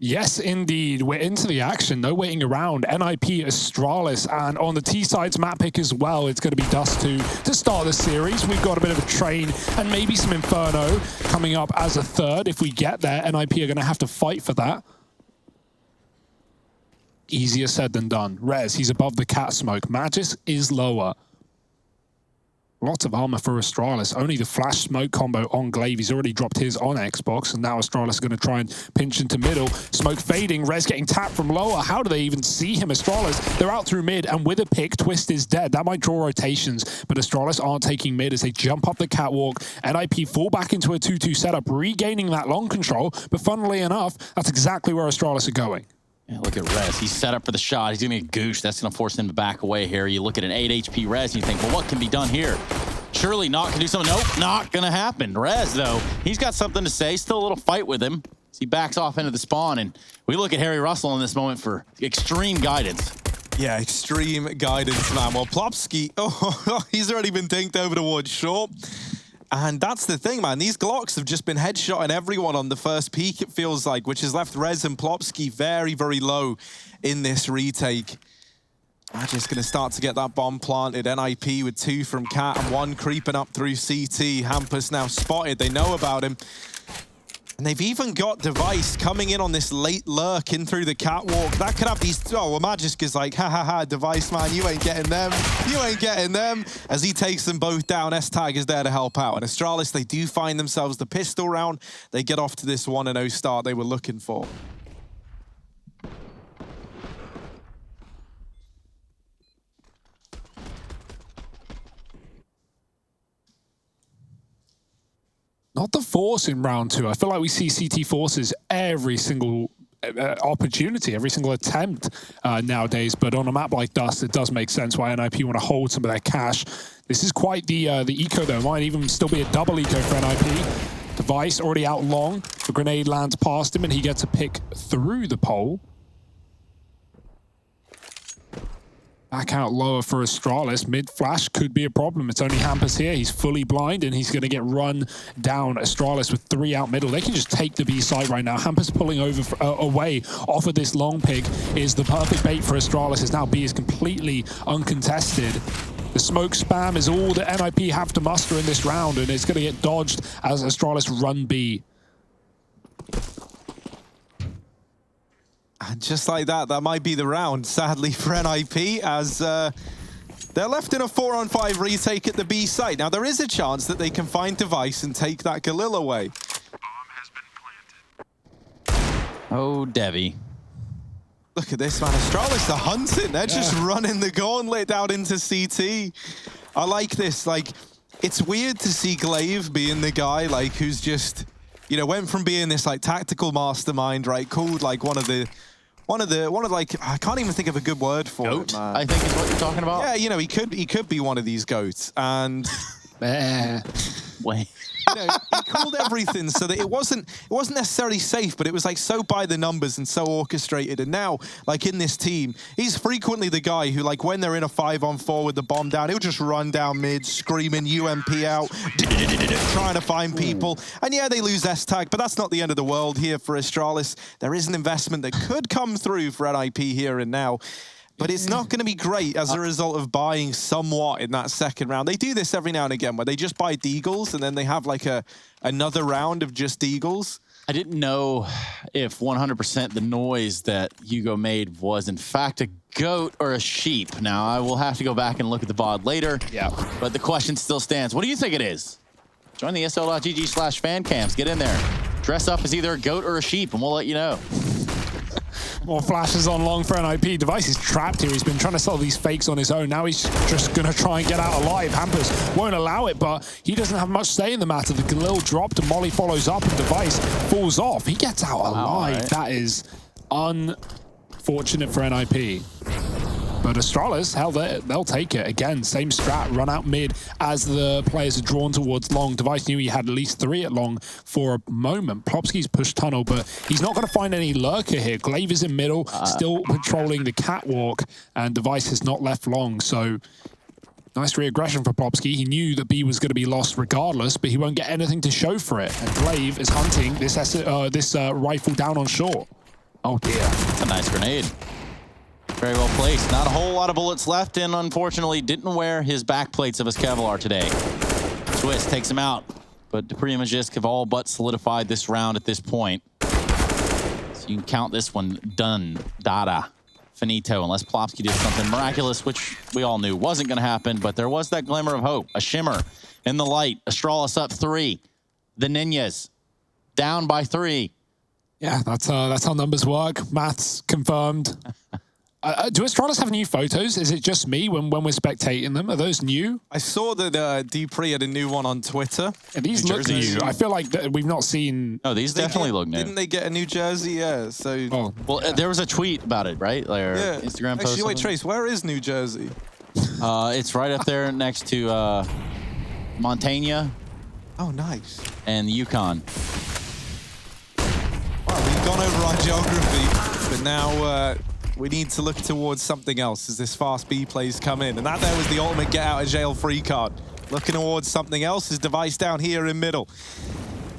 Yes, indeed. We're into the action. No waiting around. NiP, Astralis, and on the T side's map pick as well, it's going to be Dust2 to start the series. We've got a bit of a train and maybe some Inferno coming up as a third. If we get there, NiP are going to have to fight for that. Easier said than done. Rez, he's above the cat smoke. Magis is lower. Lots of armor for Astralis. Only the flash smoke combo on Glaive. He's already dropped his on Xbox, and now Astralis is going to try and pinch into middle. Smoke fading. Rez getting tapped from lower. How do they even see him? Astralis, they're out through mid, and with a pick, Twist is dead. That might draw rotations, but Astralis aren't taking mid as they jump up the catwalk. NiP fall back into a 2-2 setup, regaining that long control, but funnily enough, that's exactly where Astralis are going. Yeah, look at Rez. He's set up for the shot. He's going to get gooshed. That's going to force him to back away here. You look at an 8 HP Rez and you think, well, what can be done here? Surely Not can do something. Nope, not going to happen. Rez, though, he's got something to say. Still a little fight with him. He backs off into the spawn, and we look at Harry Russell in this moment for extreme guidance. Yeah, extreme guidance, man. Well, Plopsky, he's already been dinked over towards short. And that's the thing, man. These Glocks have just been headshotting everyone on the first peak, it feels like, which has left Rez and Plopsky very, very low in this retake. Magic's going to start to get that bomb planted. NiP with 2 from Cat and 1 creeping up through CT. Hampus now spotted. They know about him. And they've even got Device coming in on this late lurk in through the catwalk. That could have these... Oh, well, Magic is like, ha ha ha, Device, man, you ain't getting them. You ain't getting them. As he takes them both down, S-Tag is there to help out. And Astralis, they do find themselves the pistol round. They get off to this 1-0 start they were looking for. Not the Force in round 2. I feel like we see CT Forces every single opportunity, every single attempt nowadays. But on a map like Dust, it does make sense why NiP want to hold some of their cash. This is quite the eco, though. Might even still be a double eco for NiP. Device already out long. The grenade lands past him, and he gets a pick through the pole. Back out lower for Astralis. Mid-flash could be a problem. It's only Hampus here. He's fully blind, and he's going to get run down. Astralis with 3 out middle. They can just take the B side right now. Hampus pulling over away off of this long pick is the perfect bait for Astralis, as now B is completely uncontested. The smoke spam is all that NiP have to muster in this round, and it's going to get dodged as Astralis run B. And just like that, that might be the round, sadly, for NiP, as they're left in a 4-on-5 retake at the B site. Now, there is a chance that they can find Device and take that Galil away. Oh, Debbie. Look at this, man. Astralis are hunting. They're just running the gauntlet out into CT. I like this. Like, it's weird to see Glaive being the guy, like, who's just, you know, went from being this, like, tactical mastermind, right, called, like, one of like, I can't even think of a good word for Goat, it, man. I think is what you're talking about. Yeah, you know, he could be one of these goats, and Wait. you know, he called everything so that it wasn't necessarily safe, but it was like so by the numbers and so orchestrated. And now, like in this team, he's frequently the guy who, like, when they're in a 5-on-4 with the bomb down, he'll just run down mid, screaming UMP out, trying to find people. And yeah, they lose S-Tag, but that's not the end of the world here for Astralis. There is an investment that could come through for NiP here and now. But it's not going to be great as a result of buying somewhat in that second round. They do this every now and again where they just buy Deagles and then they have like another round of just Deagles. I didn't know if 100% the noise that Hugo made was in fact a goat or a sheep. Now, I will have to go back and look at the VOD later. Yeah. But the question still stands. What do you think it is? Join the ESL.gg/fancams. Get in there. Dress up as either a goat or a sheep, and we'll let you know. More flashes on long for NiP. Device is trapped here. He's been trying to sell these fakes on his own. Now he's just going to try and get out alive. Hampus won't allow it, but he doesn't have much say in the matter. The Galil dropped and Molly follows up and Device falls off. He gets out alive. Right. That is unfortunate for NiP. But Astralis, hell, they'll take it. Again, same strat, run out mid as the players are drawn towards long. Device knew he had at least 3 at long for a moment. Plopsky's pushed tunnel, but he's not going to find any lurker here. Glaive is in middle, still patrolling the catwalk, and Device has not left long. So nice re-aggression for Plopsky. He knew that B was going to be lost regardless, but he won't get anything to show for it. And Glaive is hunting this rifle down on short. Oh dear. That's a nice grenade. Very well placed. Not a whole lot of bullets left, and unfortunately didn't wear his back plates of his Kevlar today. Twist takes him out, but Dupree and Magisk have all but solidified this round at this point. So you can count this one done. Dada. Finito, unless Plopsky did something miraculous, which we all knew wasn't going to happen, but there was that glimmer of hope, a shimmer in the light. Astralis up 3. The Ninjas down by 3. Yeah, that's how numbers work. Maths confirmed. Do Astralis have new photos? Is it just me when we're spectating them? Are those new? I saw that Dupree had a new one on Twitter. Yeah, these look new. I feel like we've not seen... No, these definitely look new. Didn't they get a new jersey? Yeah, so... Oh. Well, there was a tweet about it, right? Like, yeah. Instagram post. Actually, wait, Trace, where is New Jersey? It's right up there next to Montana. Oh, nice. And the Yukon. Well, we've gone over our geography, but now we need to look towards something else as this fast B plays come in. And that there was the ultimate get out of jail free card. Looking towards something else, his device down here in middle.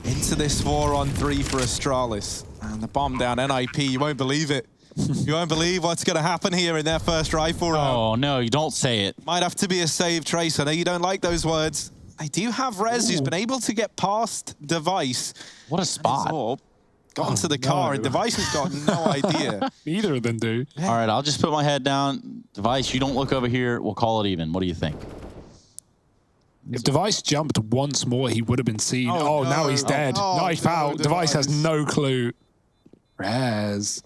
Into this 4-on-3 for Astralis. And the bomb down NiP, you won't believe it. You won't believe what's going to happen here in their first rifle round. Oh, no, you don't say it. Might have to be a save, Trace. I know you don't like those words. They do have Rez, who's been able to get past Device. What a spot. Got into the car, and Device has got no idea. Neither of them do. All right, I'll just put my head down. Device, you don't look over here. We'll call it even. What do you think? If Device jumped once more, he would have been seen. Oh, no. now he's dead. Knife out. Device has no clue. Rez.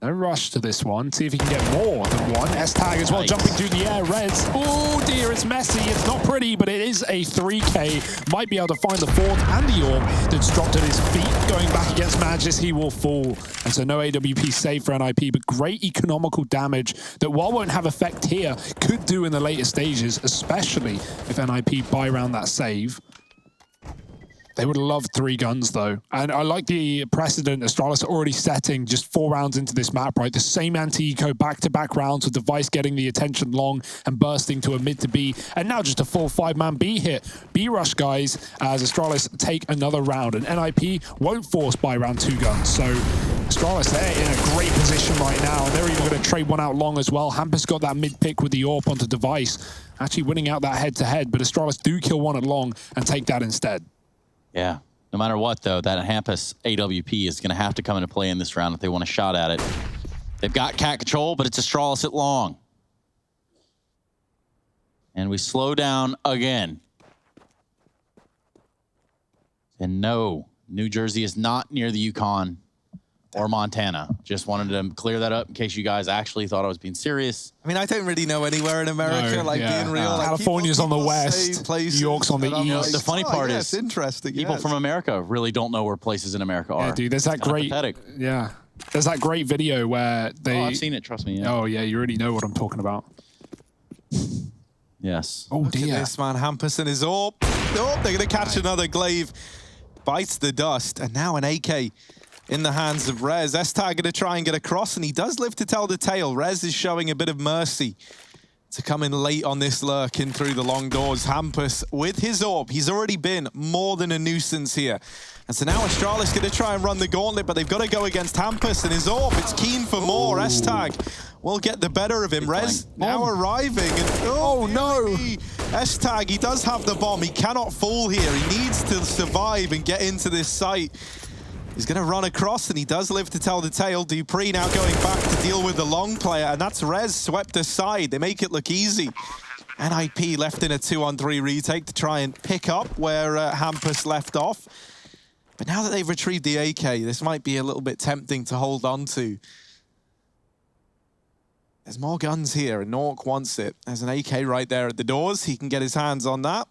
No rush to this one. See if he can get more than one. S-tag as well, jumping through the air. Rez. Oh dear, it's messy. It's not pretty, but it is a 3K. Might be able to find the fourth and the orb that's dropped at his feet. Going back against Magis, he will fall. And so no AWP save for NiP, but great economical damage that, while won't have effect here, could do in the later stages, especially if NiP buy around that save. They would love 3 guns, though. And I like the precedent Astralis are already setting just 4 rounds into this map, right? The same anti-eco back-to-back rounds with Device getting the attention long and bursting to a mid to B. And now just a full 5-man B hit. B-rush, guys, as Astralis take another round. And NiP won't force buy round 2 guns. So Astralis, they're in a great position right now. And they're even going to trade one out long as well. Hampus got that mid-pick with the AWP onto Device, actually winning out that head-to-head. But Astralis do kill one at long and take that instead. Yeah. No matter what, though, that Hampus AWP is going to have to come into play in this round if they want a shot at it. They've got cat control, but it's Astralis at long. And we slow down again. And no, New Jersey is not near the Yukon or Montana. Just wanted to clear that up in case you guys actually thought I was being serious. I mean, I don't really know anywhere in America, being real. Like, California's on the west, New York's on the east. The funny part is, interesting. People from America really don't know where places in America are. Yeah, dude, there's that great, there's that great video where they... Oh, I've seen it, trust me. Yeah. Oh, yeah, you already know what I'm talking about. Yes. Oh, Look dear. at this, man. Hampus and his AWP. Oh, they're going to catch another glaive. Bites the dust, and now an AK in the hands of Rez. S-tag going to try and get across, and he does live to tell the tale. Rez is showing a bit of mercy to come in late on this lurk in through the long doors. Hampus with his AWP. He's already been more than a nuisance here. And so now Astralis going to try and run the gauntlet, but they've got to go against Hampus and his AWP. It's keen for more. S-tag will get the better of him. Rez now arriving. And, oh no! S-tag, he does have the bomb. He cannot fall here. He needs to survive and get into this site. He's going to run across, and he does live to tell the tale. Dupree now going back to deal with the long player, and that's Rez swept aside. They make it look easy. NiP left in a 2-on-3 retake to try and pick up where Hampus left off. But now that they've retrieved the AK, this might be a little bit tempting to hold on to. There's more guns here, and Nork wants it. There's an AK right there at the doors. He can get his hands on that.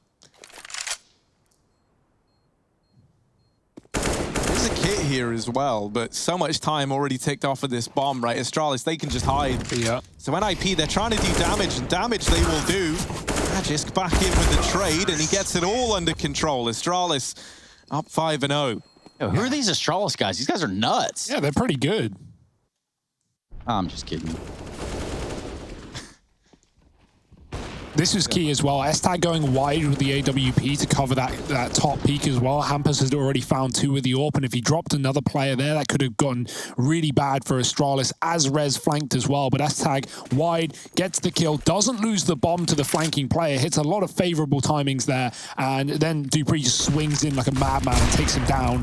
Kit here as well, but so much time already ticked off of this bomb, right? Astralis, they can just hide. Yeah. So NiP, they're trying to do damage, and damage they will do. Magisk back in with the trade, and he gets it all under control. Astralis up 5-0. Yo, who are these Astralis guys? These guys are nuts. Yeah, they're pretty good. I'm just kidding. This was key as well. S-Tag going wide with the AWP to cover that top peak as well. Hampus had already found 2 with the AWP, and if he dropped another player there, that could have gotten really bad for Astralis, as Rez flanked as well. But S-Tag wide, gets the kill, doesn't lose the bomb to the flanking player, hits a lot of favorable timings there, and then Dupree just swings in like a madman and takes him down.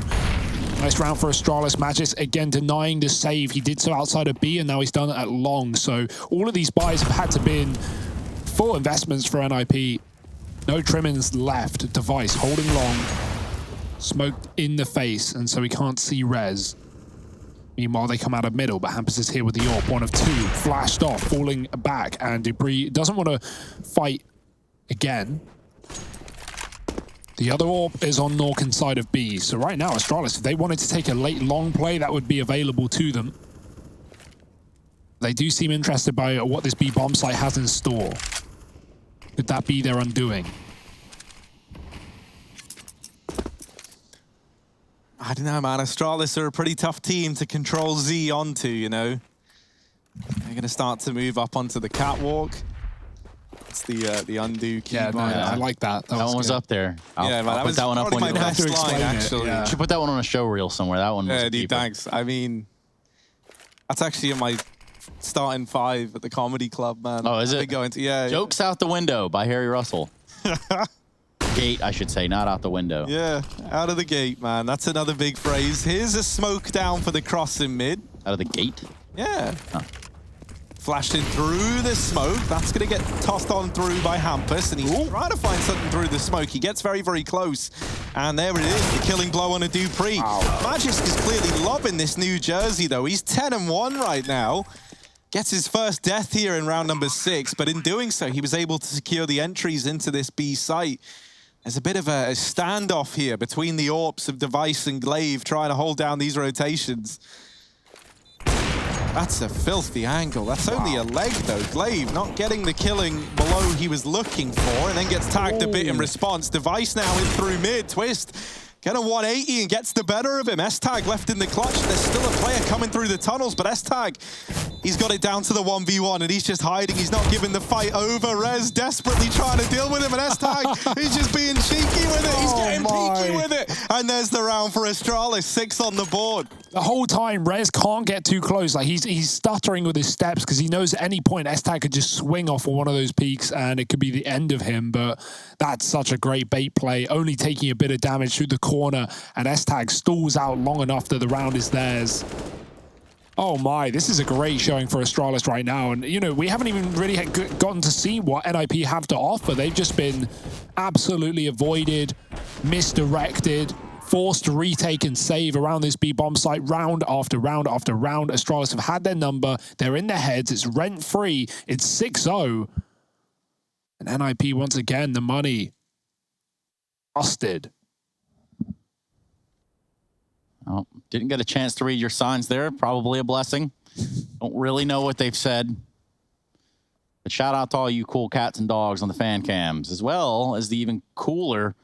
Nice round for Astralis. Magis again denying the save. He did so outside of B, and now he's done it at long. So all of these buys have had to be full investments for NiP. No trimmings left. Device holding long. Smoked in the face, and so we can't see Rez. Meanwhile, they come out of middle, but Hampus is here with the AWP. 1 of 2. Flashed off, falling back, and Dupree doesn't want to fight again. The other AWP is on Norcan side of B. So right now, Astralis, if they wanted to take a late long play, that would be available to them. They do seem interested by what this B bomb site has in store. Could that be their undoing? I don't know, man. Astralis are a pretty tough team to control Z onto, you know. They're going to start to move up onto the catwalk. It's the undo key. Yeah, no, I like that. That one was up there. Yeah, man, I'll put that one up on my your next list. line, actually. Yeah. You should put that one on a show reel somewhere. That one was Yeah, dude, thanks. I mean, that's actually in my starting 5 at the comedy club, man. Oh, is it? Going to, yeah. Jokes Out the Window by Harry Russell. Gate, I should say, not out the window. Yeah, out of the gate, man. That's another big phrase. Here's a smoke down for the cross in mid. Out of the gate? Yeah. Huh. Flashing through the smoke. That's going to get tossed on through by Hampus, and he's trying to find something through the smoke. He gets very, very close. And there it is, the killing blow on a Dupree. Wow. Magisk is clearly loving this new jersey, though. He's 10-1 right now. Gets his first death here in round number 6, but in doing so, he was able to secure the entries into this B site. There's a bit of a standoff here between the AWPs of Device and Glaive trying to hold down these rotations. That's a filthy angle. That's only a leg, though. Glaive not getting the killing below he was looking for, and then gets tagged a bit in response. Device now in through mid. Twist get a 180 and gets the better of him. S-Tag left in the clutch. There's still a player coming through the tunnels, but S-Tag, he's got it down to the 1v1, and he's just hiding. He's not giving the fight over. Rez desperately trying to deal with him, and S-Tag, he's just being cheeky with it. He's getting peaky with it. And there's the round for Astralis. 6 on the board. The whole time, Rez can't get too close. Like he's stuttering with his steps because he knows at any point S-Tag could just swing off of one of those peaks and it could be the end of him. But that's such a great bait play, only taking a bit of damage through the corner, and S-Tag stalls out long enough that the round is theirs. Oh my, this is a great showing for Astralis right now. And, you know, we haven't even really gotten to see what NiP have to offer. They've just been absolutely avoided, misdirected, forced to retake and save around this B bomb site round after round after round. Astralis have had their number. They're in their heads. It's rent-free. It's 6-0. And NiP, once again, the money busted. Oh, didn't get a chance to read your signs there. Probably a blessing. Don't really know what they've said. But shout out to all you cool cats and dogs on the fan cams, as well as the even cooler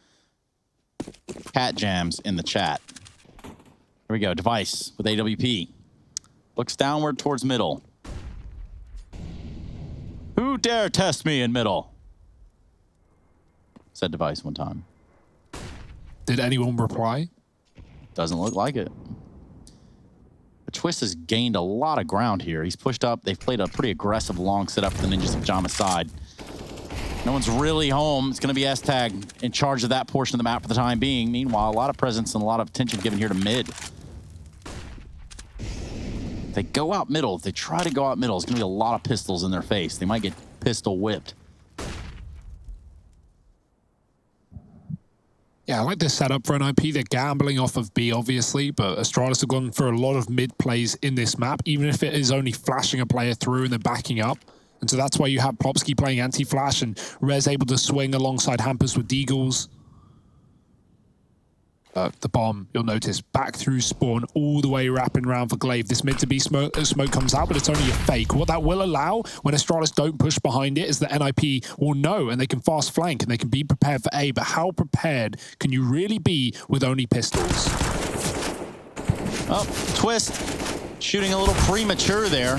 cat jams in the chat. Here we go. Device with AWP. Looks downward towards middle. Who dare test me in middle? Said Device one time. Did anyone reply? Doesn't look like it. But Twist has gained a lot of ground here. He's pushed up. They've played a pretty aggressive long setup for the Ninjas of Jama's side. No one's really home. It's going to be S-Tag in charge of that portion of the map for the time being. Meanwhile, a lot of presence and a lot of attention given here to mid. If they go out middle, if they try to go out middle, it's going to be a lot of pistols in their face. They might get pistol whipped. Yeah, I like this setup for NiP. They're gambling off of B, obviously, but Astralis have gone for a lot of mid plays in this map, even if it is only flashing a player through and then backing up. And so that's why you have Plopsky playing anti-flash and Rez able to swing alongside Hampus with Deagles. The bomb, you'll notice, back through spawn, all the way wrapping around for Glaive. This mid to B smoke comes out, but it's only a fake. What that will allow, when Astralis don't push behind it, is that NiP will know, and they can fast flank, and they can be prepared for A. But how prepared can you really be with only pistols? Oh, Twist shooting a little premature there.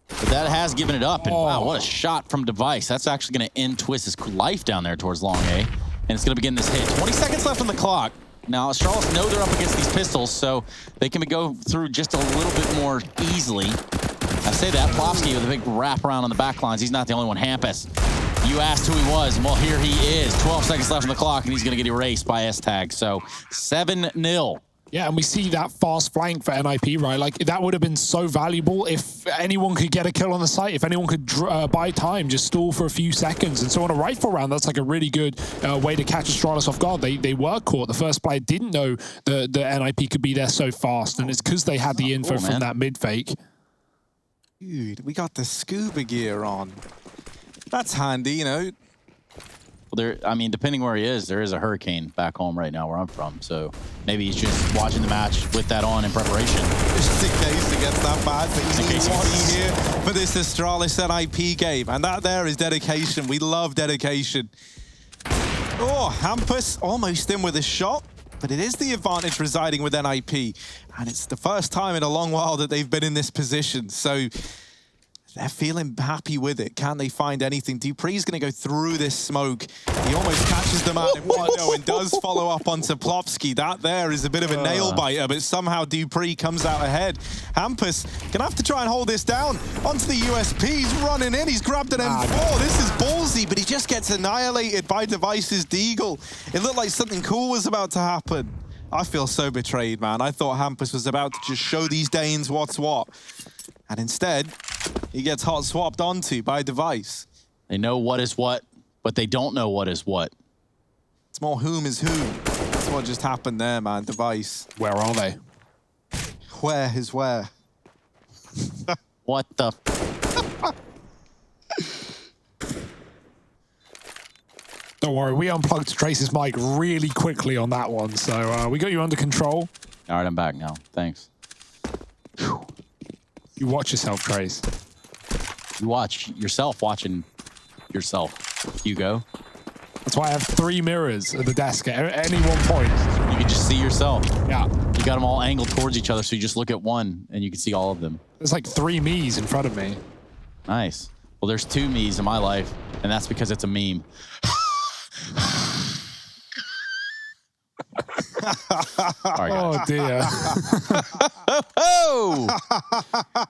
But that has given it up. And wow, what a shot from Device. That's actually going to end Twist's life down there towards long A. And it's going to begin this hit. 20 seconds left on the clock. Now, Astralis know they're up against these pistols, so they can go through just a little bit more easily. I say that, Plopsky with a big wraparound on the back lines. He's not the only one. Hampus, you asked who he was, and well, here he is. 12 seconds left on the clock, and he's going to get erased by S-Tag. So 7-0. Yeah, and we see that fast flank for NiP, right? Like, that would have been so valuable if anyone could get a kill on the site, if anyone could buy time, just stall for a few seconds. And so on a rifle round, that's like a really good way to catch Astralis off guard. They were caught. The first player didn't know the NiP could be there so fast, and it's because they had the info from that mid fake. Dude, we got the scuba gear on. That's handy, you know. Well, I mean, depending where he is, there is a hurricane back home right now where I'm from. So maybe he's just watching the match with that on in preparation. Just in case it gets that bad. But he's wanting here for this Astralis NiP game. And that there is dedication. We love dedication. Oh, Hampus almost in with a shot. But it is the advantage residing with NiP. And it's the first time in a long while that they've been in this position. So they're feeling happy with it. Can they find anything? Dupree's going to go through this smoke. He almost catches them out in window and does follow up onto Plopsky. That there is a bit of a nail biter, but somehow Dupree comes out ahead. Hampus going to have to try and hold this down. Onto the USP. He's running in. He's grabbed an M4. This is ballsy, but he just gets annihilated by Device's Deagle. It looked like something cool was about to happen. I feel so betrayed, man. I thought Hampus was about to just show these Danes what's what. And instead, he gets hot swapped onto by Device. They know what is what, but they don't know what is what. It's more whom is who. That's what just happened there, man. Device. Where are they? Where is where? What the? Don't worry, we unplugged Trace's mic really quickly on that one, so we got you under control. All right, I'm back now. Thanks. Whew. You watch yourself, Trace. You watch yourself watching yourself, Hugo. That's why I have 3 mirrors at the desk at any one point. You can just see yourself. Yeah. You got them all angled towards each other, so you just look at one and you can see all of them. There's like 3 me's in front of me. Nice. Well, there's 2 me's in my life, and that's because it's a meme. Sorry, oh, dear. Oh!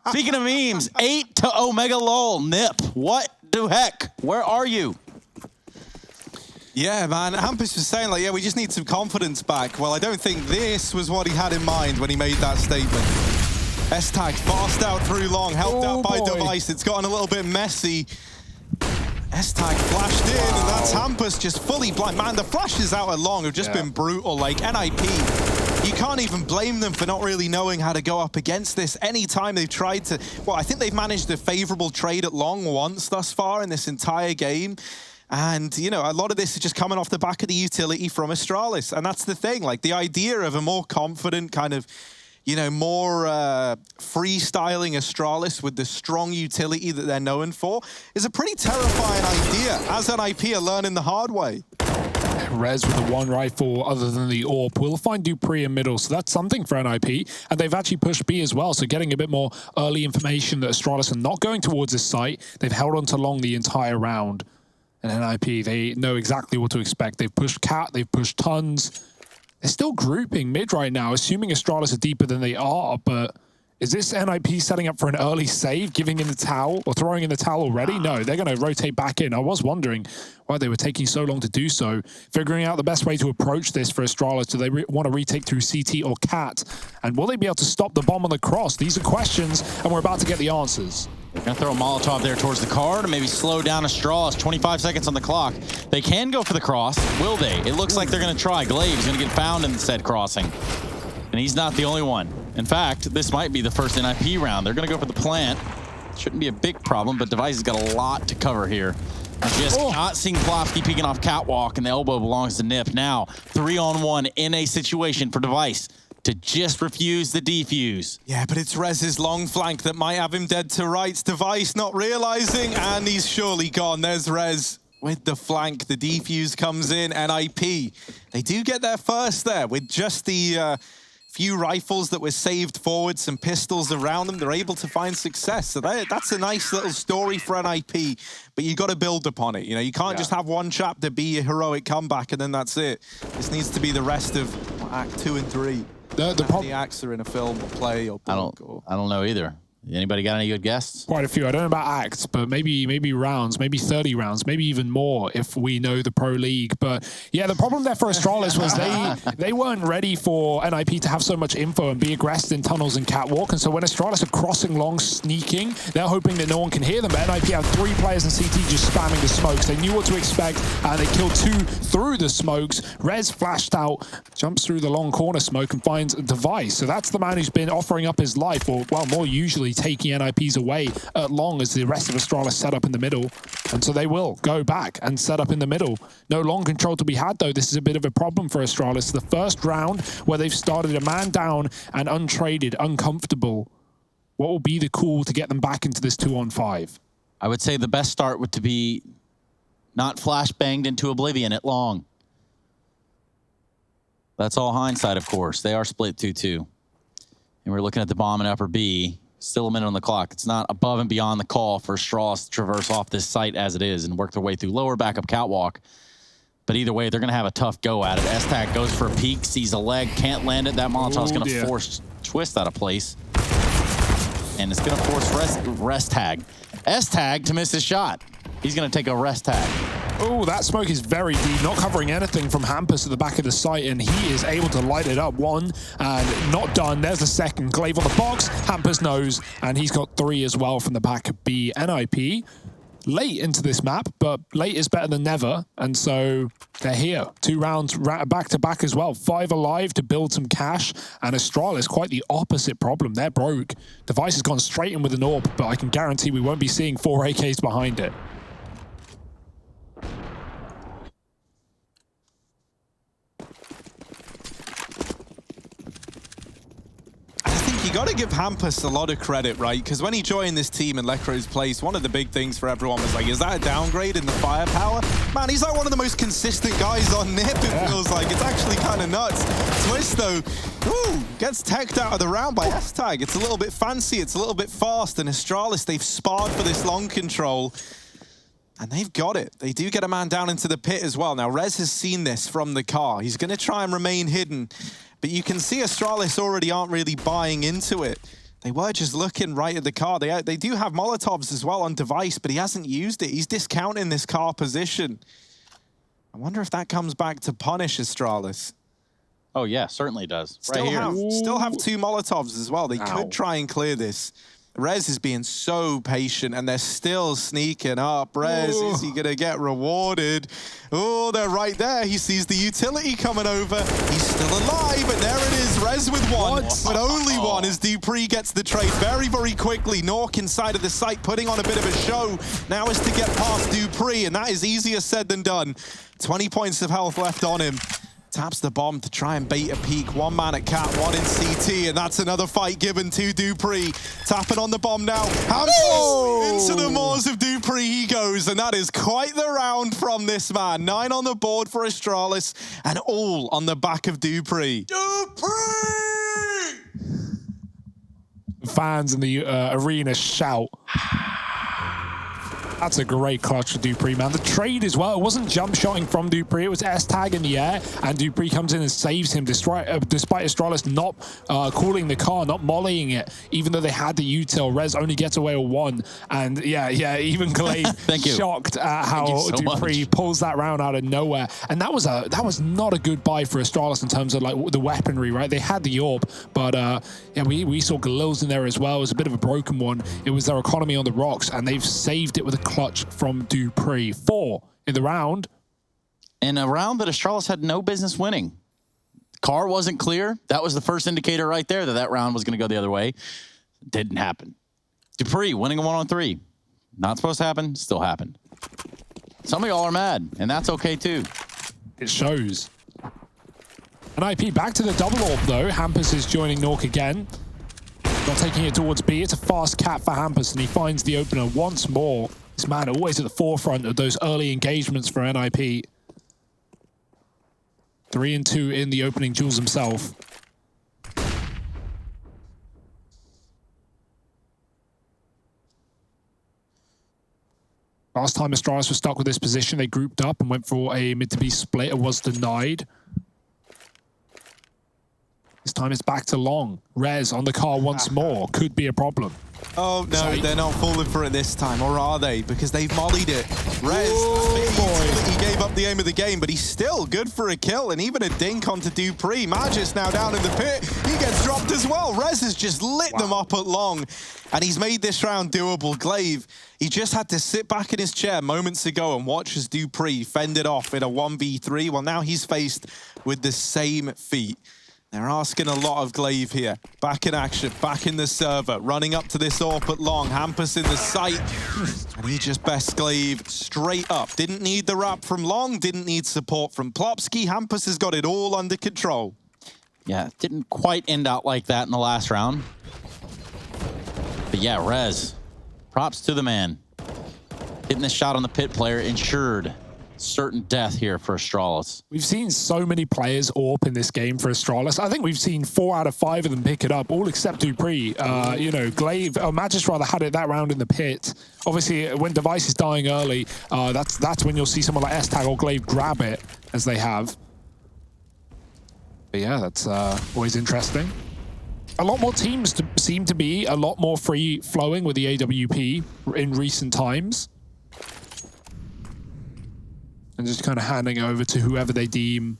Speaking of memes, 8 to Omega Lol. NiP, what the heck? Where are you? Yeah, man. Hampus was saying, like, yeah, we just need some confidence back. Well, I don't think this was what he had in mind when he made that statement. S-Tag fast out through long, helped out by Device. It's gotten a little bit messy. S-Tag flashed in, and that's Hampus just fully blind. Man, the flashes out at long have just been brutal. Like, NiP, you can't even blame them for not really knowing how to go up against this. Anytime they've tried to... Well, I think they've managed a favorable trade at long once thus far in this entire game. And, you know, a lot of this is just coming off the back of the utility from Astralis. And that's the thing. Like, the idea of a more confident kind of... You know, more freestyling Astralis with the strong utility that they're known for is a pretty terrifying idea, as NiP are learning the hard way. Rez with the 1 rifle other than the AWP will find Dupree in middle, so that's something for NiP. And they've actually pushed B as well, so getting a bit more early information that Astralis are not going towards this site. They've held on to long the entire round. And NiP, they know exactly what to expect. They've pushed Cat, they've pushed tons. They're still grouping mid right now, assuming Astralis are deeper than they are, but is this NiP setting up for an early save, giving in the towel, or throwing in the towel already? No, they're going to rotate back in. I was wondering why they were taking so long to do so, figuring out the best way to approach this for Astralis. Do they want to retake through CT or Cat? And will they be able to stop the bomb on the cross? These are questions, and we're about to get the answers. They're going to throw a Molotov there towards the car to maybe slow down Astralis. 25 seconds on the clock. They can go for the cross. Will they? It looks like they're going to try. Glaive is going to get found in said crossing. And he's not the only one. In fact, this might be the first NiP round. They're going to go for the plant. Shouldn't be a big problem, but Device has got a lot to cover here. Just not seeing Plopsky peeking off catwalk, and the elbow belongs to NiP. Now, 3-on-1 in a situation for Device to just refuse the defuse. Yeah, but it's Rez's long flank that might have him dead to rights. Device not realizing, and he's surely gone. There's Rez with the flank. The defuse comes in, NiP. They do get there first there with just the few rifles that were saved forward, some pistols around them, they're able to find success. So that's a nice little story for NiP, but you got to build upon it. You know, you can't just have one chapter be a heroic comeback and then that's it. This needs to be the rest of Act 2 and 3. The acts are in a film or play or book. I don't know either. Anybody got any good guesses? Quite a few. I don't know about acts, but maybe rounds, maybe 30 rounds, maybe even more if we know the Pro League. But yeah, the problem there for Astralis was they weren't ready for NiP to have so much info and be aggressive in tunnels and catwalk. And so when Astralis are crossing long, sneaking, they're hoping that no one can hear them. But NiP have 3 players in CT just spamming the smokes. They knew what to expect, and they killed 2 through the smokes. Rez flashed out, jumps through the long corner smoke and finds a device. So that's the man who's been offering up his life, or well, more usually taking NiPs away at long as the rest of Astralis set up in the middle. And so they will go back and set up in the middle. No long control to be had, though. This is a bit of a problem for Astralis. The first round where they've started a man down and untraded, uncomfortable. What will be the call to get them back into this 2-on-5? I would say the best start would to be not flash banged into oblivion at long. That's all hindsight, of course. They are split 2-2. And we're looking at the bomb in upper B. Still a minute on the clock. It's not above and beyond the call for Astralis to traverse off this site as it is and work their way through lower backup catwalk. But either way, they're going to have a tough go at it. S-Tag goes for a peek, sees a leg, can't land it. That Molotov's going to force Twist out of place. And it's going to force rest tag. S-Tag to miss his shot. He's going to take a rest tag. Oh, that smoke is very deep, not covering anything from Hampus at the back of the site, and he is able to light it up. 1, and not done. There's the second. Glaive on the box. Hampus knows, and he's got 3 as well from the back of B. NiP late into this map, but late is better than never, and so they're here. 2 rounds back-to-back as well. 5 alive to build some cash, and Astralis quite the opposite problem. They're broke. Device has gone straight in with an AWP, but I can guarantee we won't be seeing 4 AKs behind it. You got to give Hampus a lot of credit, right? Because when he joined this team in Lecro's place, one of the big things for everyone was like, is that a downgrade in the firepower? Man, he's like one of the most consistent guys on NiP, it feels like. It's actually kind of nuts. Twist, though, gets teched out of the round by S-Tag. It's a little bit fancy, it's a little bit fast, and Astralis, they've sparred for this long control. And they've got it. They do get a man down into the pit as well. Now, Rez has seen this from the car. He's going to try and remain hidden. But you can see Astralis already aren't really buying into it. They were just looking right at the car. They do have Molotovs as well on device, but he hasn't used it. He's discounting this car position. I wonder if that comes back to punish Astralis. Oh, yeah, certainly does. Still have 2 Molotovs as well. They could try and clear this. Rez is being so patient, and they're still sneaking up. Rez, is he going to get rewarded? Oh, they're right there. He sees the utility coming over. He's still alive, and there it is. Rez with 1, but only 1 as dupreeh gets the trade very, very quickly. Nork inside of the site, putting on a bit of a show. Now is to get past dupreeh, and that is easier said than done. 20 points of health left on him. Taps the bomb to try and bait a peek. 1 man at cat, 1 in CT, and that's another fight given to dupreeh. Tapping on the bomb now. Hampus into the maws of dupreeh he goes, and that is quite the round from this man. 9 on the board for Astralis, and all on the back of dupreeh. dupreeh! Fans in the arena shout. That's a great clutch for dupreeh, man. The trade as well. It wasn't jump shotting from dupreeh. It was S-Tag in the air, and dupreeh comes in and saves him despite Astralis not calling the car, not mollying it, even though they had the util. Rez only gets away with 1. And yeah, even Glaive shocked at how dupreeh pulls that round out of nowhere. And that was not a good buy for Astralis in terms of like the weaponry, right? They had the AWP, but yeah, we saw Galil's in there as well. It was a bit of a broken one. It was their economy on the rocks, and they've saved it with a clutch from dupreeh. 4 in the round. In a round that Astralis had no business winning. Car wasn't clear. That was the first indicator right there that round was going to go the other way. Didn't happen. dupreeh winning a 1-on-3. Not supposed to happen. Still happened. Some of y'all are mad, and that's okay too. It shows. NiP back to the double AWP though. Hampus is joining Nork again. Not taking it towards B. It's a fast cap for Hampus, and he finds the opener once more. This man always at the forefront of those early engagements for NiP. 3 and 2 in the opening duels himself. Last time Astralis was stuck with this position, they grouped up and went for a mid-to-B split. It was denied. This time it's back to long. Rez on the car once more. Could be a problem. Oh, no, they're not falling for it this time, or are they? Because they've mollied it. Rez, he gave up the aim of the game, but he's still good for a kill, and even a dink onto Dupree. Magis now down in the pit. He gets dropped as well. Rez has just lit them up at long, and he's made this round doable. Glaive, he just had to sit back in his chair moments ago and watch as Dupree fended off in a 1v3. Well, now he's faced with the same feat. They're asking a lot of Glaive here. Back in action, back in the server, running up to this AWP at long. Hampus in the sight, and he just best Glaive straight up. Didn't need the wrap from long, didn't need support from Plopsky. Hampus has got it all under control. Yeah, didn't quite end out like that in the last round. But yeah, Rez, props to the man. Hitting the shot on the pit player ensured certain death here for Astralis. We've seen so many players AWP in this game for Astralis. I think we've seen 4 out of 5 of them pick it up, all except Dupree. You know, Glaive, Magis rather had it that round in the pit. Obviously, when Device is dying early, that's when you'll see someone like S-Tag or Glaive grab it, as they have. But yeah, that's always interesting. A lot more teams seem to be a lot more free-flowing with the AWP in recent times. And just kind of handing over to whoever they deem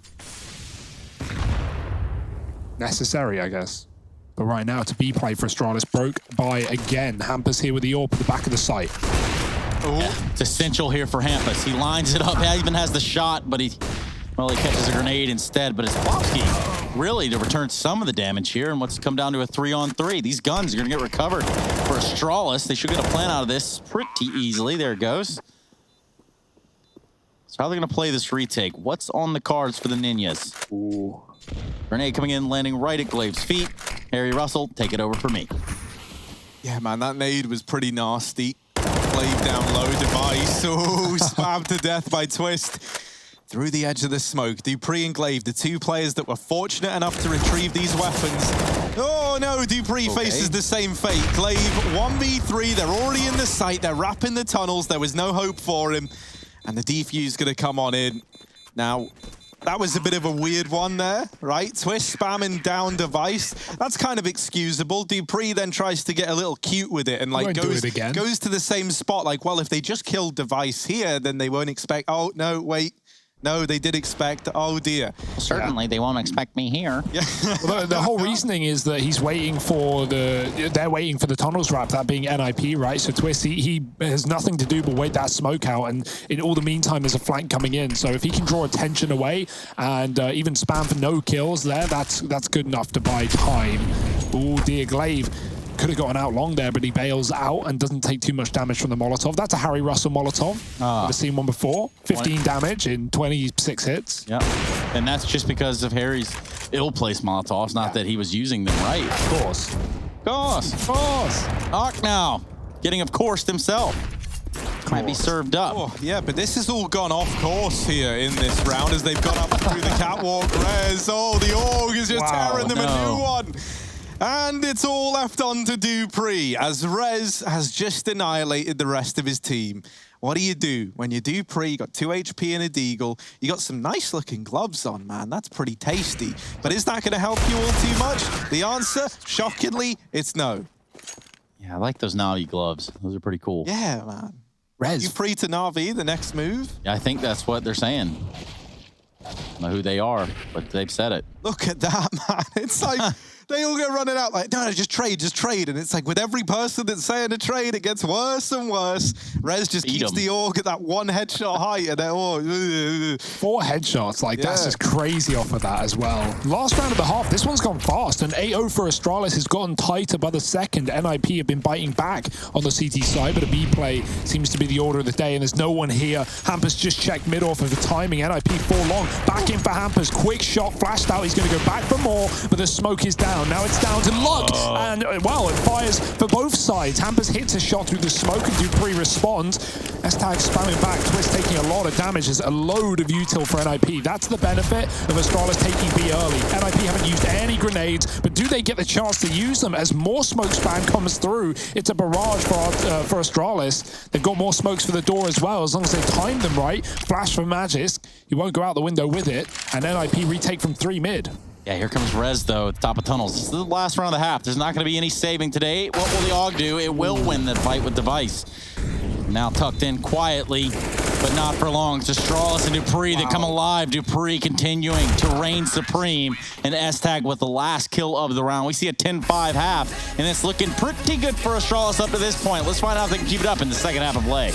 necessary, I guess. But right now, to B play for Astralis broke by again. Hampus here with the AWP at the back of the site. Yeah, it's essential here for Hampus. He lines it up, he even has the shot, but he catches a grenade instead. But it's Plopsky really to return some of the damage here. And what's come down to a 3-on-3. These guns are going to get recovered for Astralis. They should get a plan out of this pretty easily. There it goes. So how are they going to play this retake? What's on the cards for the Ninjas? Ooh. Grenade coming in, landing right at Glaive's feet. Harry Russell, take it over for me. Yeah, man, that nade was pretty nasty. Glaive down low, Device. Oh, spammed to death by Twist. Through the edge of the smoke, Dupree and Glaive, the 2 players that were fortunate enough to retrieve these weapons. Oh no, Dupree faces the same fate. Glaive, 1v3, they're already in the site, they're wrapping the tunnels, there was no hope for him. And the defuse going to come on in. Now, that was a bit of a weird one there, right? Twist spamming down Device. That's kind of excusable. Dupree then tries to get a little cute with it and like goes to the same spot. Like, well, if they just killed Device here, then they won't expect, oh, no, wait. No, they did expect, oh dear. Certainly, they won't expect me here. Yeah. Well, the whole reasoning is that he's waiting for they're waiting for the tunnels wrap, that being NiP, right? So Twist, he has nothing to do but wait that smoke out, and in all the meantime, there's a flank coming in. So if he can draw attention away and even spam for no kills there, that's good enough to buy time. Oh dear, Glaive could have gotten out long there, but he bails out and doesn't take too much damage from the Molotov. That's a Harry Russell Molotov. I've seen one before. 15 damage in 26 hits. Yeah, and that's just because of Harry's ill-placed Molotovs, not that he was using them right. Of course. Of course. Knock now, getting of course himself. Might be served up. Oh, yeah, but this has all gone off course here in this round as they've gone up through the catwalk. Rez, oh, the AUG is just tearing them a new one. And it's all left on to Dupree as Rez has just annihilated the rest of his team. What do you do when you Dupree? You got 2 HP and a deagle. You got some nice looking gloves on, man. That's pretty tasty. But is that going to help you all too much? The answer, shockingly, it's no. Yeah, I like those Navi gloves. Those are pretty cool. Yeah, man. Rez. Dupree to Navi, the next move. Yeah, I think that's what they're saying. I don't know who they are, but they've said it. Look at that, man. It's like... They all go running out like, no, just trade. And it's like with every person that's saying a trade, it gets worse and worse. Rez just keeps the AUG at that 1 headshot height. And they're all... 4 headshots, like that's just crazy off of that as well. Last round of the half, this one's gone fast. And 8-0 for Astralis has gotten tighter by the second. NiP have been biting back on the CT side, but a B play seems to be the order of the day. And there's no one here. Hampus just checked mid off of the timing. NiP 4 long. Back in for Hampus. Quick shot, flashed out. He's going to go back for more, but the smoke is down. down. Now it's down to luck. And, well, it fires for both sides. Hampers hits a shot through the smoke and Dupree responds. S-Tag spamming back. Twist taking a lot of damage. There's a load of util for NiP. That's the benefit of Astralis taking B early. NiP haven't used any grenades, but do they get the chance to use them as more smoke spam comes through? It's a barrage for Astralis. They've got more smokes for the door as well, as long as they time them right. Flash for Magis. He won't go out the window with it. And NiP retake from 3 mid. Yeah, here comes Rez, though, at the top of tunnels. This is the last round of the half. There's not going to be any saving today. What will the AUG do? It will win the fight with Device. Now tucked in quietly, but not for long. It's Astralis and Dupree that come alive. Dupree continuing to reign supreme. And S-Tag with the last kill of the round. We see a 10-5 half, and it's looking pretty good for Astralis up to this point. Let's find out if they can keep it up in the second half of play.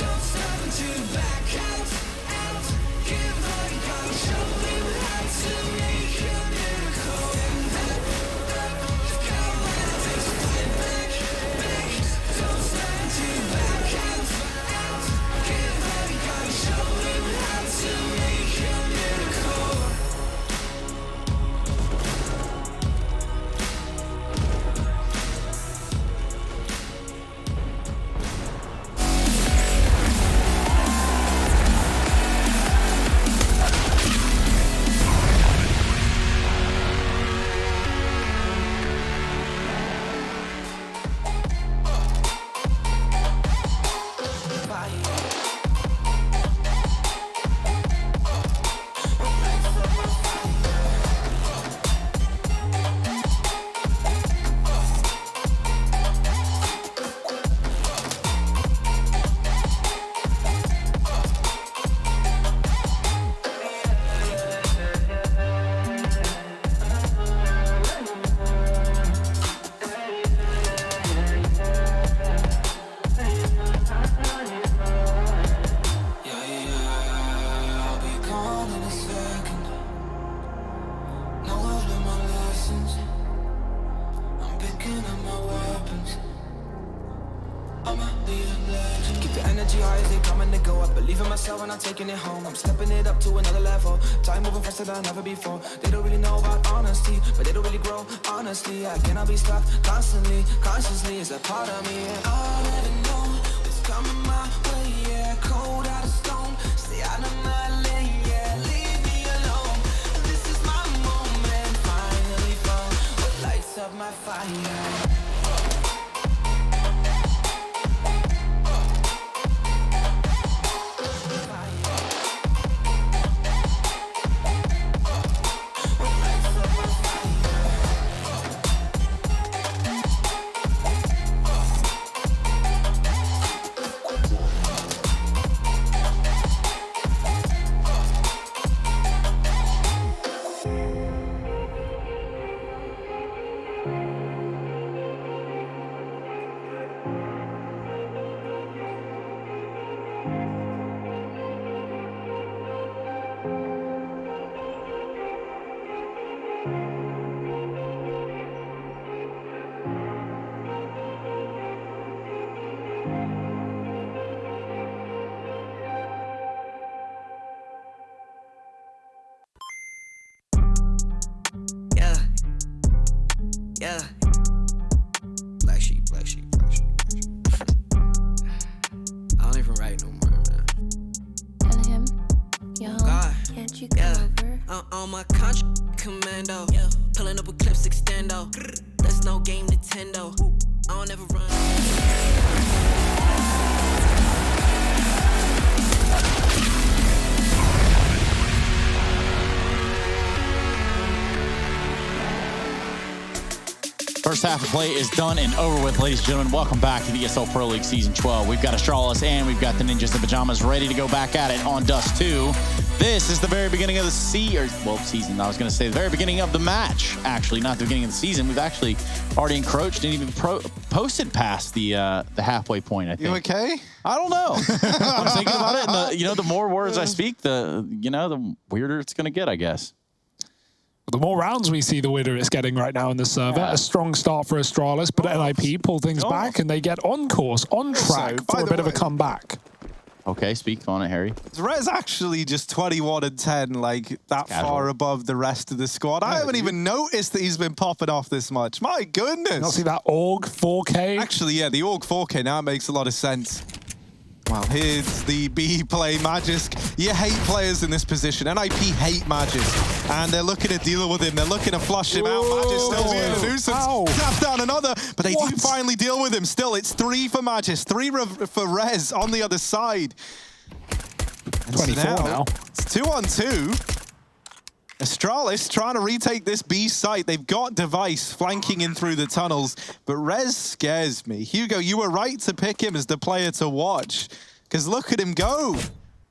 When I'm taking it home, I'm stepping it up to another level. Time moving faster than ever before. They don't really know about honesty, but they don't really grow. Honestly, I cannot be stuck constantly. Consciously is a part of me, and I'll never know what's coming my way. Yeah, cold out of stone, stay out of my lane. Yeah, leave me alone. This is my moment, finally found what lights up my fire. Yeah. Black sheep, black sheep, black sheep, black sheep. I don't even write no more, man. Tell him, yo, God. can't you come over? On my contract commando. Yeah. Pulling up with clips extendo. That's no game Nintendo. I don't ever run. First half of play is done and over with, ladies and gentlemen. Welcome back to the ESL Pro League Season 12. We've got Astralis and we've got the Ninjas in Pajamas ready to go back at it on Dust2. This is the very beginning of the season. I was going to say the very beginning of the match, actually, not the beginning of the season. We've actually already encroached and even posted past the halfway point, I think. You okay? I don't know. I'm thinking about it, and the more words I speak, the weirder it's going to get, I guess. The more rounds we see, the weirder it's getting right now in the server. Yeah. A strong start for Astralis, but NiP pull things back and they get on course, on track for a bit of a comeback. Okay, speak on it, Harry. Rez actually just 21 and 10, like that far above the rest of the squad. I haven't even noticed that he's been popping off this much. My goodness. Not see that AUG 4K? Actually, yeah, the AUG 4K now makes a lot of sense. Well, here's the B play, Magisk. You hate players in this position. NiP hate Magisk, and they're looking to deal with him. They're looking to flush him out. Magisk still being a nuisance. Tap down another, but they do finally deal with him. Still, it's 3 for Magisk, 3 for Rez on the other side. And 24 so now. It's 2 on 2. Astralis trying to retake this B site. They've got Device flanking in through the tunnels, but Rez scares me. Hugo, you were right to pick him as the player to watch, because look at him go.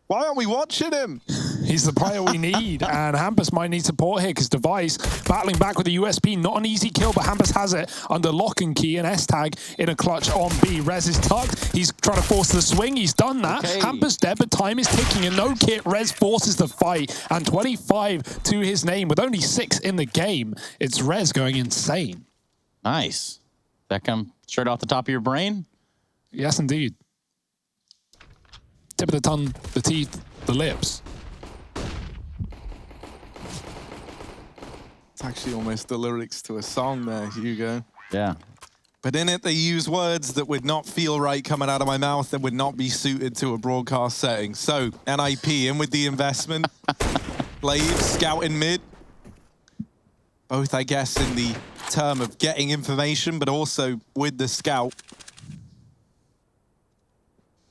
Why aren't we watching him? He's the player we need, and Hampus might need support here because Device battling back with the USP. Not an easy kill, but Hampus has it under lock and key, and S-Tag in a clutch on B. Rez is tucked. He's trying to force the swing. He's done that. Okay. Hampus dead, but time is ticking, and no kit. Rez forces the fight, and 25 to his name with only 6 in the game. It's Rez going insane. Nice. That come straight off the top of your brain? Yes, indeed. Tip of the tongue, the teeth, the lips. It's actually almost the lyrics to a song there, Hugo. Yeah. But in it, they use words that would not feel right coming out of my mouth, that would not be suited to a broadcast setting. So, NiP in with the investment. Glaive scouting mid. Both, I guess, in the term of getting information, but also with the scout.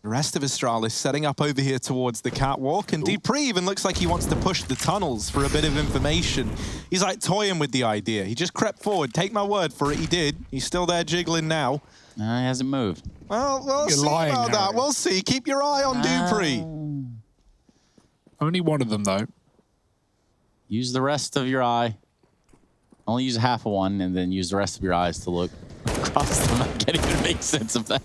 The rest of Astralis setting up over here towards the catwalk, and Dupree even looks like he wants to push the tunnels for a bit of information. He's like toying with the idea. He just crept forward. Take my word for it, he did. He's still there jiggling now. He hasn't moved. Well, we'll see about that. We'll see. Keep your eye on Dupree. Only one of them, though. Use the rest of your eye. Only use half of one, and then use the rest of your eyes to look across them. I can't even make sense of that.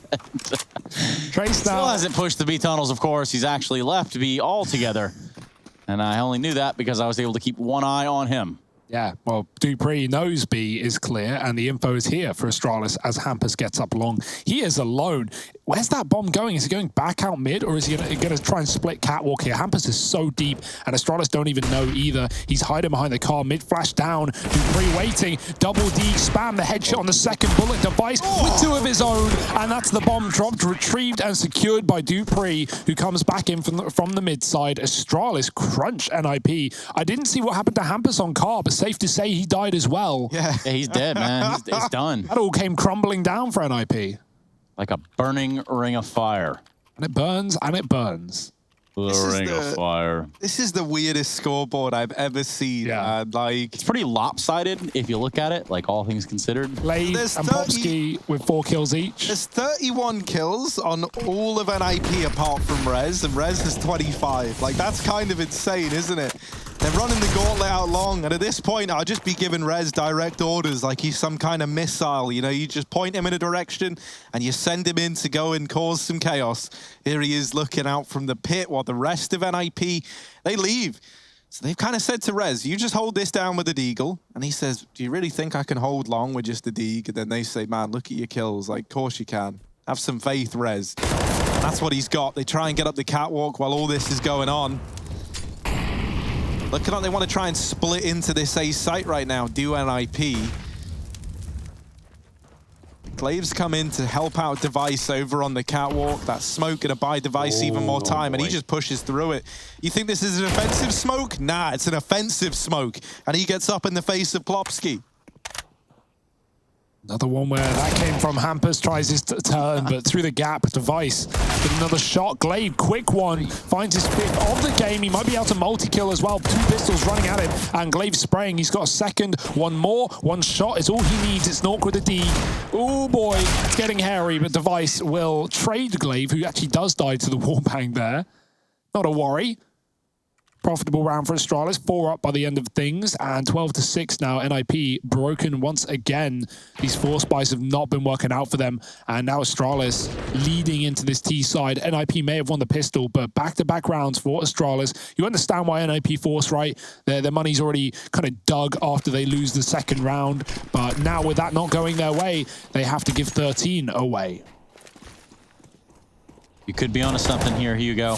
Trace Still now. hasn't pushed the B tunnels, of course. He's actually left B altogether. And I only knew that because I was able to keep one eye on him. Yeah, well, Dupree knows B is clear, and the info is here for Astralis as Hampus gets up long. He is alone. Where's that bomb going? Is he going back out mid, or is he going to try and split catwalk here? Hampus is so deep, and Astralis don't even know either. He's hiding behind the car, mid flash down. Dupree waiting, double D, spam the headshot on the second bullet. Device with 2 of his own, and that's the bomb dropped, retrieved and secured by Dupree, who comes back in from the mid side. Astralis crunch NiP. I didn't see what happened to Hampus on car, but safe to say he died as well. Yeah, he's dead, man. He's done. That all came crumbling down for NiP. Like a burning ring of fire. And it burns, and it burns. The ring of fire. This is the weirdest scoreboard I've ever seen. Yeah. Like, It's pretty lopsided if you look at it, like all things considered. Glaive There's and 30 Popsky with 4 kills each. there's 31 kills on all of NiP apart from Rez, and Rez has 25. Like, that's kind of insane, isn't it? They're running the gauntlet out long, and at this point, I'll just be giving Rez direct orders like he's some kind of missile. You know, you just point him in a direction, and you send him in to go and cause some chaos. Here he is looking out from the pit while the rest of NiP, they leave. So they've kind of said to Rez, you just hold this down with a deagle. And he says, do you really think I can hold long with just a deag? And then they say, man, look at your kills. Like, of course you can. Have some faith, Rez. And that's what he's got. They try and get up the catwalk while all this is going on. Looking like they want to try and split into this A site right now, do NiP. Glaive's come in to help out Device over on the catwalk. That smoke gonna buy Device even more time, and he just pushes through it. You think this is an offensive smoke? Nah, it's an offensive smoke. And he gets up in the face of Plopsky. Another one where that came from. Hampus tries his turn, but through the gap, Device with another shot. Glaive, quick one, finds his 5th of the game. He might be able to multi-kill as well. 2 pistols running at him, and Glaive spraying. He's got a second, one more. 1 shot is all he needs. It's Nork with a D. Oh boy, it's getting hairy, but Device will trade Glaive, who actually does die to the wallbang there. Not a worry. Profitable round for Astralis, 4 up by the end of things, and 12-6 now. NiP broken once again. These 4 spies have not been working out for them, and now Astralis leading into this T side. NiP may have won the pistol, but back-to-back rounds for Astralis. You understand why NiP forced, right? Their money's already kind of dug after they lose the second round, but now with that not going their way, they have to give 13 away. You could be onto something here, Hugo.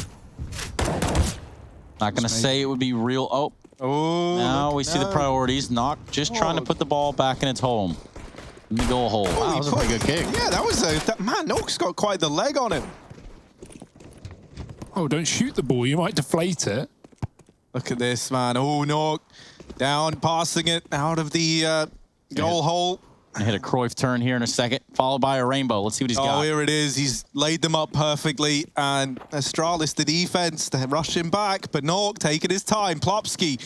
Not gonna say it would be real. Oh, now we see the priorities. Knock just trying to put the ball back in its home. In the goal hole. Wow, that was a pretty good kick. Yeah, that was man, Noak's got quite the leg on him. Oh, don't shoot the ball. You might deflate it. Look at this, man. Oh, Noak down, passing it out of the goal hole. Gonna hit a Cruyff turn here in a second, followed by a rainbow. Let's see what he's got. Oh, here it is. He's laid them up perfectly, and Astralis, the defense, to rush him back, but Noak taking his time. Plopsky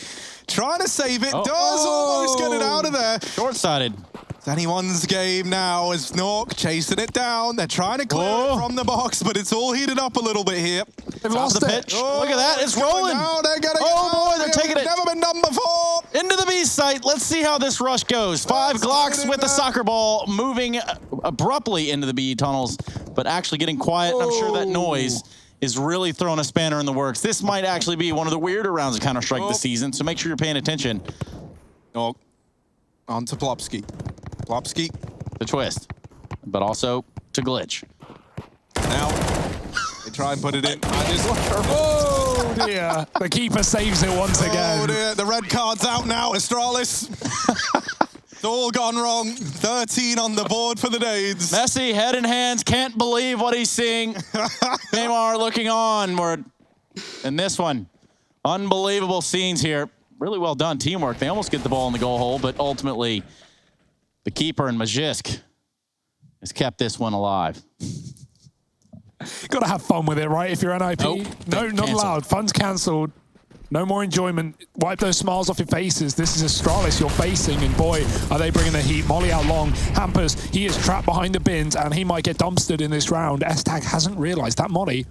trying to save it, does almost get it out of there. Short-sided. It's anyone's game now as Noak chasing it down. They're trying to clear it from the box, but it's all heated up a little bit here. They've lost the it. pitch. Look at that, it's rolling. Now they're getting boy, they're taking it. Never been done before. Into the B site. Let's see how this rush goes. 5 Glocks with the soccer ball, moving abruptly into the B tunnels, but actually getting quiet. I'm sure that noise is really throwing a spanner in the works. This might actually be one of the weirder rounds of Counter-Strike this season, so make sure you're paying attention. Noak on to Plopsky. Plopsky. The twist, but also to glitch. Now, they try and put it in. Oh, dear. The keeper saves it once again. Oh, dear. The red card's out now, Astralis. It's all gone wrong. 13 on the board for the Nades. Messi, head in hands, can't believe what he's seeing. Neymar looking on. We're in this one. Unbelievable scenes here. Really well done teamwork. They almost get the ball in the goal hole, but ultimately, the keeper and Majisk has kept this one alive. Got to have fun with it, right? If you're NiP. Nope. No, not Cancelled. allowed. Fun's cancelled. No more enjoyment. Wipe those smiles off your faces. This is Astralis you're facing, and boy, are they bringing the heat. Molly out long. Hampers, he is trapped behind the bins, and he might get dumpstered in this round. S-Tag hasn't realized that Molly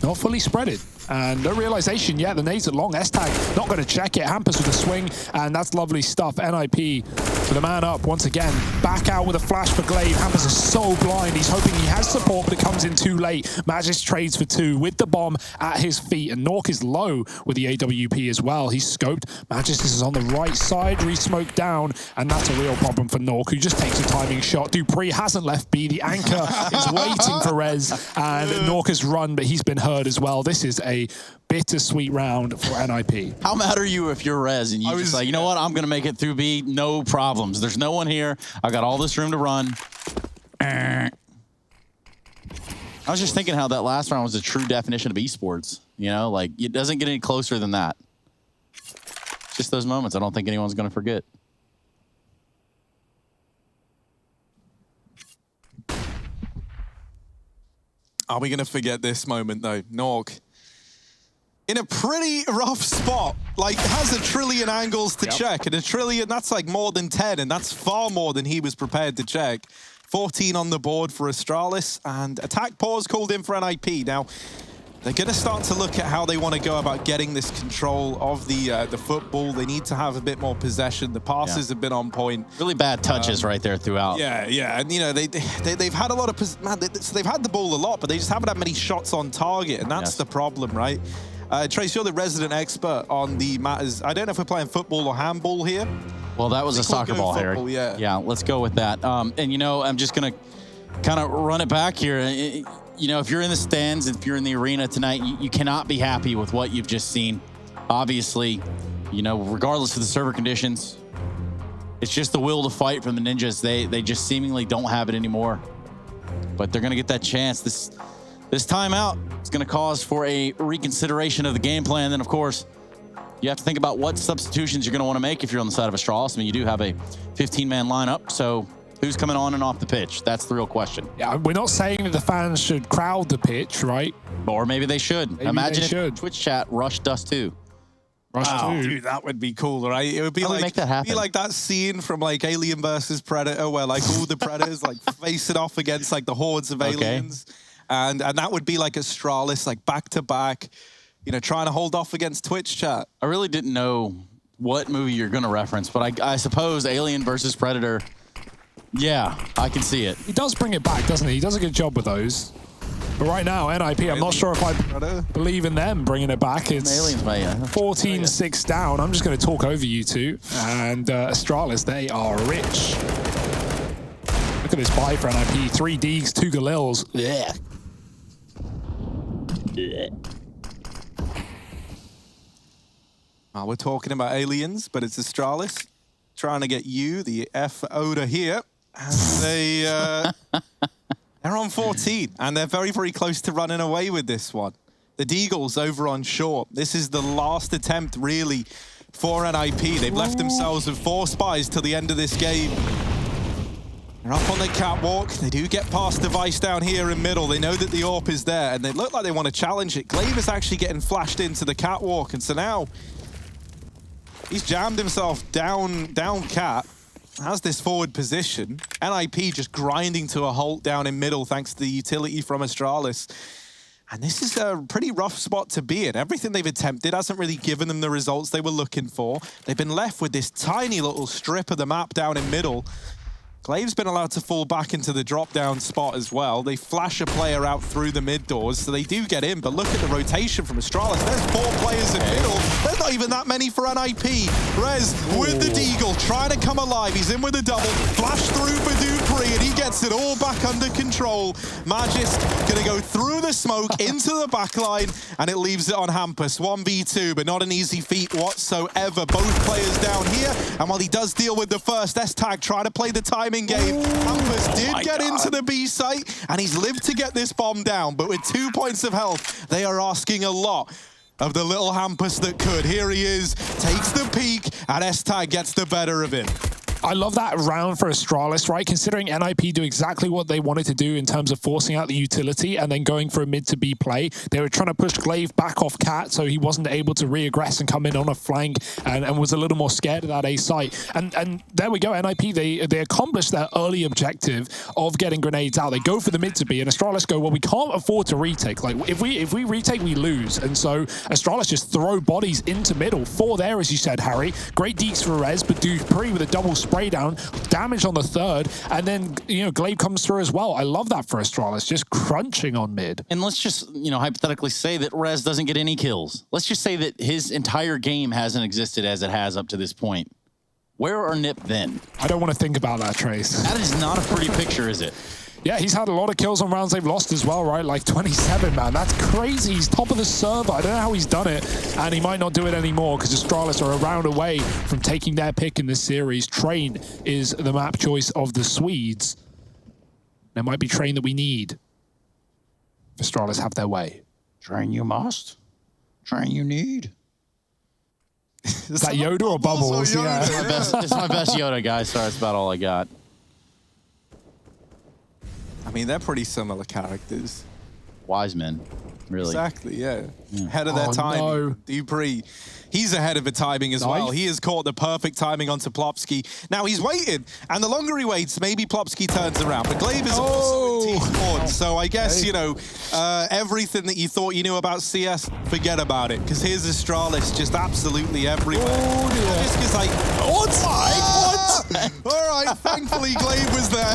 not fully spreaded. And no realization yet. The nades are long. S-Tag not going to check it. Hampers with a swing, and that's lovely stuff. NiP with a man up once again. Back out with a flash for Glaive. Hampers is so blind. He's hoping he has support, but it comes in too late. Magis trades for 2 with the bomb at his feet, and Nork is low with the AWP as well. He's scoped. Magis is on the right side, re-smoked down, and that's a real problem for Nork, who just takes a timing shot. Dupree hasn't left B. The anchor is waiting for Rez, and Nork has run, but he's been heard as well. This is a bittersweet round for NiP. How mad are you if you're Rez and you just like, you know what, I'm going to make it through B, no problems. There's no one here. I got all this room to run. I was just thinking how that last round was a true definition of esports. You know, like, it doesn't get any closer than that. Just those moments I don't think anyone's going to forget. Are we going to forget this moment, though? Nork in a pretty rough spot, like has a trillion angles to check, and a trillion, that's like more than 10, and that's far more than he was prepared to check. 14 on the board for Astralis, and attack pause called in for NiP. Now, they're going to start to look at how they want to go about getting this control of the football. They need to have a bit more possession. The passes have been on point. Really bad touches right there throughout. Yeah, and you know they've had a lot of so they've had the ball a lot, but they just haven't had many shots on target, and that's the problem, right? Trace, you're the resident expert on the matters. I don't know if we're playing football or handball here. Well, that was a soccer ball, Harry. Yeah, let's go with that. And you know, I'm just gonna kind of run it back here. You know, if you're in the stands, if you're in the arena tonight, you cannot be happy with what you've just seen. Obviously, you know, regardless of the server conditions, it's just the will to fight from the Ninjas. They just seemingly don't have it anymore. But they're gonna get that chance. This timeout is going to cause for a reconsideration of the game plan. Then, of course, you have to think about what substitutions you're going to want to make if you're on the side of Astralis. I mean, you do have a 15-man lineup, so who's coming on and off the pitch? That's the real question. Yeah, we're not saying that the fans should crowd the pitch, right? Or maybe they should. Maybe Imagine they if Twitch chat rushed Dust2. Dude, that would be cool, right? It would be like make that happen? Be like that scene from like Alien versus Predator, where like all the predators like face it off against like the hordes of aliens, and that would be like Astralis, like back to back, you know, trying to hold off against Twitch chat. I really didn't know what movie you're going to reference, but I suppose Alien versus Predator. Yeah, I can see it. He does bring it back, doesn't he? He does a good job with those. But right now, NiP, I'm not sure if I believe in them bringing it back. It's 14-6 down. I'm just going to talk over you two. And Astralis, they are rich. Look at this buy for NiP. 3 Deegs, 2 Galils. Yeah. We're talking about aliens, but it's Astralis trying to get you, the F Oda here. And they're on 14, and they're very, very close to running away with this one. The Deagles over on short. This is the last attempt, really, for NiP. They've left themselves with 4 spies till the end of this game. They're up on the catwalk. They do get past device down here in middle. They know that the AWP is there, and they look like they want to challenge it. Glaive is actually getting flashed into the catwalk, and so now he's jammed himself down cat. Has this forward position. NiP just grinding to a halt down in middle thanks to the utility from Astralis. And this is a pretty rough spot to be in. Everything they've attempted hasn't really given them the results they were looking for. They've been left with this tiny little strip of the map down in middle. Glaive's been allowed to fall back into the drop-down spot as well. They flash a player out through the mid doors, so they do get in, but look at the rotation from Astralis. There's 4 players in middle. There's not even that many for NiP. Rez with the Deagle, trying to come alive. He's in with a double. Flash through for Dupree, and he gets it all back under control. Magisk gonna go through the smoke into the backline, and it leaves it on Hampus. 1v2, but not an easy feat whatsoever. Both players down here, and while he does deal with the first S-tag, trying to play the time game. Hampus did get into the B site, and he's lived to get this bomb down, but with 2 points of health, they are asking a lot of the little Hampus that could. Here he is, takes the peek, and S-tag gets the better of him. I love that round for Astralis, right? Considering NiP do exactly what they wanted to do in terms of forcing out the utility and then going for a mid to B play. They were trying to push Glaive back off Cat so he wasn't able to re-aggress and come in on a flank and was a little more scared of that A site. And there we go, NiP, they accomplished their early objective of getting grenades out. They go for the mid to B, and Astralis go, well, we can't afford to retake. Like, if we retake, we lose. And so Astralis just throw bodies into middle. 4 there, as you said, Harry. Great deeks for Rez, but Dupree with a double spray down, damage on the 3rd, and then, you know, Glaive comes through as well. I love that for Astralis, just crunching on mid. And let's just, you know, hypothetically say that Rez doesn't get any kills. Let's just say that his entire game hasn't existed as it has up to this point. Where are NiP then? I don't want to think about that, Trace. That is not a pretty picture, is it? Yeah, he's had a lot of kills on rounds they've lost as well, right? Like 27, man. That's crazy. He's top of the server. I don't know how he's done it, and he might not do it anymore because Astralis are a round away from taking their pick in this series. Train is the map choice of the Swedes. There might be Train that we need. Astralis have their way. Train you must. Train you need. Is that Yoda or Bubbles? Yoda. Yeah. It's my best Yoda, guys. Sorry, that's about all I got. I mean, they're pretty similar characters. Wise men, really. Exactly, yeah. Ahead of their time. No. Dupree, he's ahead of the timing as well. He has caught the perfect timing onto Plopsky. Now he's waited, and the longer he waits, maybe Plopsky turns around. But Glaive is also a T-Spawn, so I guess, you know, everything that you thought you knew about CS, forget about it. Because here's Astralis just absolutely everywhere. Just because, like, what? All right, thankfully Glaive was there.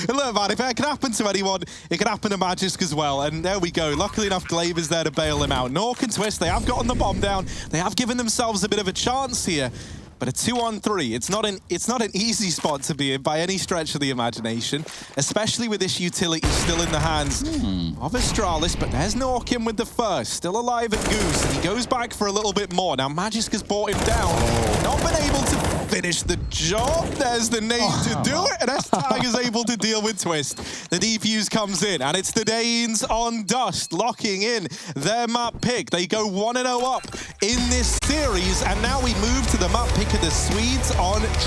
Look, man, if it can happen to anyone, it can happen to Magisk as well. And there we go. Luckily enough, Glaive is there to bail him out. Nork and Twist, they have gotten the bomb down. They have given themselves a bit of a chance here. But a 2-on-3, it's not an easy spot to be in by any stretch of the imagination, especially with this utility still in the hands of Astralis. But there's Norkin with the first, still alive at Goose, and he goes back for a little bit more. Now Magisk has brought him down, not been able to finish the job. There's the nade to do it, and S-Tag is able to deal with Twist. The defuse comes in, and it's the Danes on Dust, locking in their map pick. They go 1-0 up in this series, and now we move to the map pick of the Swedes on